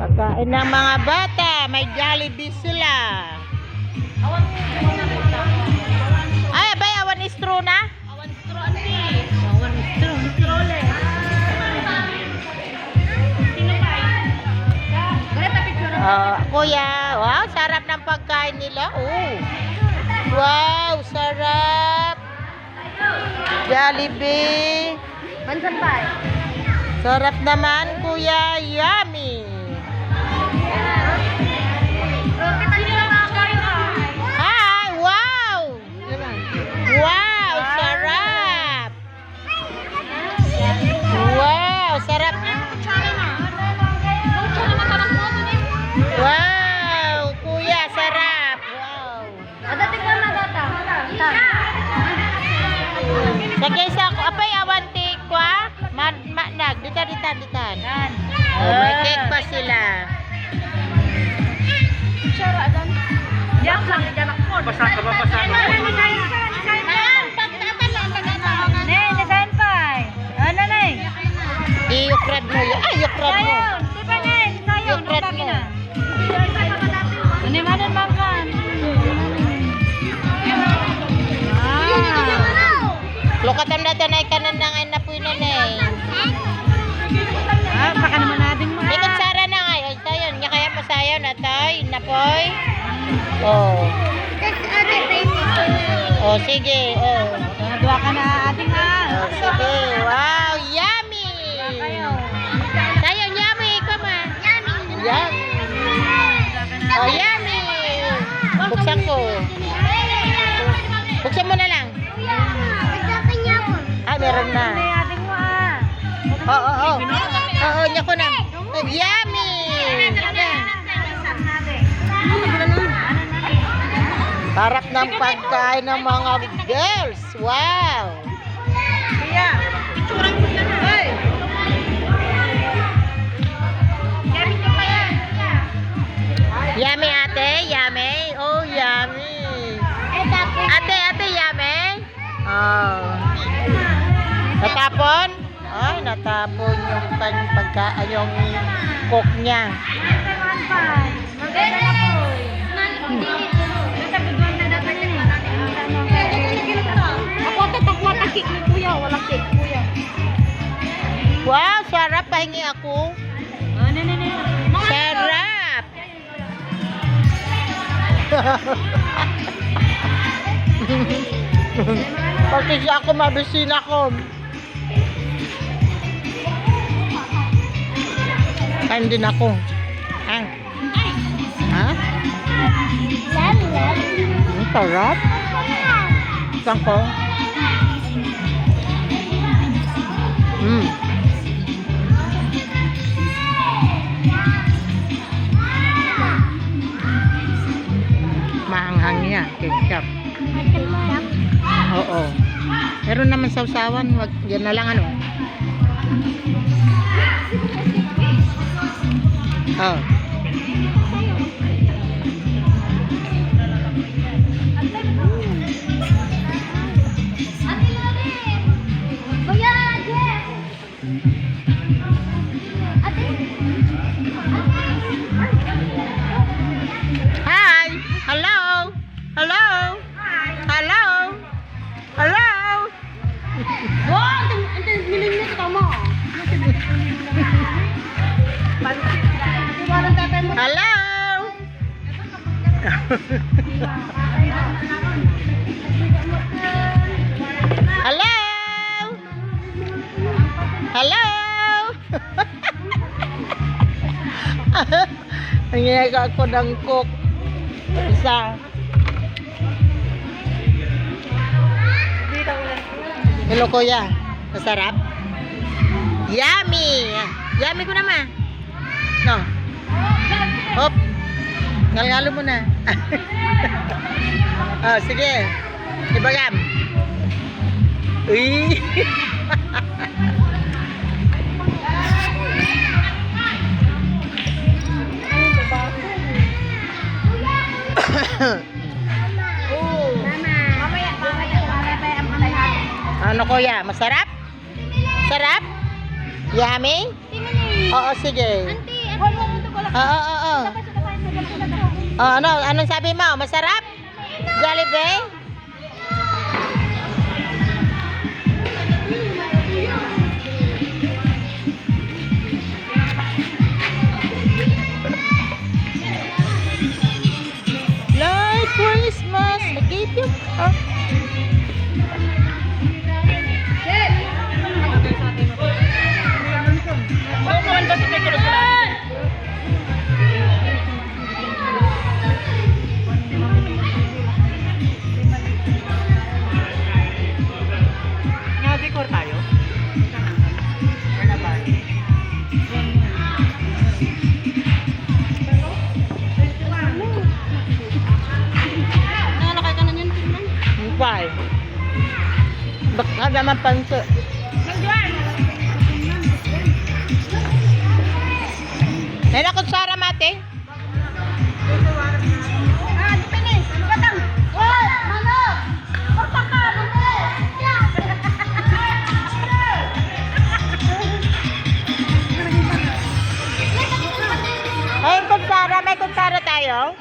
Pagkain ng mga bata, may Jollibee sila. Ay, abay, awan istro na? Awan istro, ante. Awan istro. Istro le. Sino ba? Ganito picture. Kuya, wow, sarap ng pagkain nila. Oh. Wow, sarap. Jollibee. Mansan pa? Sarap naman, kuya. Yummy. Hi, wow. Wow, sarap. Wow, sarap. Wow, kuya, sarap. Wow. Adating ka na data. Sige sa apay awanti kwa. Nag dita. Oh, may cake pa sila. Sara adan. Yak lang janak mo. Basa ka ba basa mo? Design pa. Ano na eh? Iyukrad mo yun. Ay, yukrad mo. Di ba na? Sayo, Yukrad mo. Animanan makan. Lukatam na tanay kanan na ngayon na po yun eh. Baka naman natin mo. Ikot sara na nga. Ay, tayo. Nga kaya mo sayo na tayo. Napoy. Oh. Oh, sige. Oh. Dua ka na ating Oh, sige. Wow, yummy. Tayo, yummy. Come on. Yummy. Oh, yummy. Buksan ko. Buksan mo na lang. Ah, meron na. ating mo Oo. Oo, niya ko na. Oh, yummy. Sarap ng pagkain ng mga girls. Wow. Iya. Itsura mo yan. Hey. Yummy, ate. Yummy. Oh, yummy. Ate, yummy. Oh. Natapon? Ay, natapon yung pagkain, yung coke niya. Ako tatakwa takik ni kuya, wala cake kuya. Wow, sarap. Pahingi ako. Sarap. Pati siya ako mabisina ko. Kain din ako. Ah. Ha? Ang sarap. Saan ko? Maanghang niya. Ketchup. Oo. Meron naman sausawan. Wag, yan na lang ano. Oh. Hi. Hello. Hello. Hello. Hello. Wow, ante nilinis ka mo. Hello. Hello. Hello. Nangyayag ako ng cook. Isa. Hello, kuya. Masarap? Yummy. Yummy ko naman. No. Hop. Ngalngalo mo na. Oh, sige. Ibagam. Uy. Ano kuya? Masarap? Sarap? Yummy? Oo, sige. Auntie, Huwag mo ito ko lang. Oo. Anong sabi mo? Masarap? Jollibee? Like Christmas, I gave you a... Nag-decor tayo? Wala ba? Nakalakay ka na yun, tingnan. Why? Baka naman panso. May nakutsara mate? Ah, di pinis. Batang. Hoy, ano? Pagpaka, Ay, kutsara. May kutsara tayo?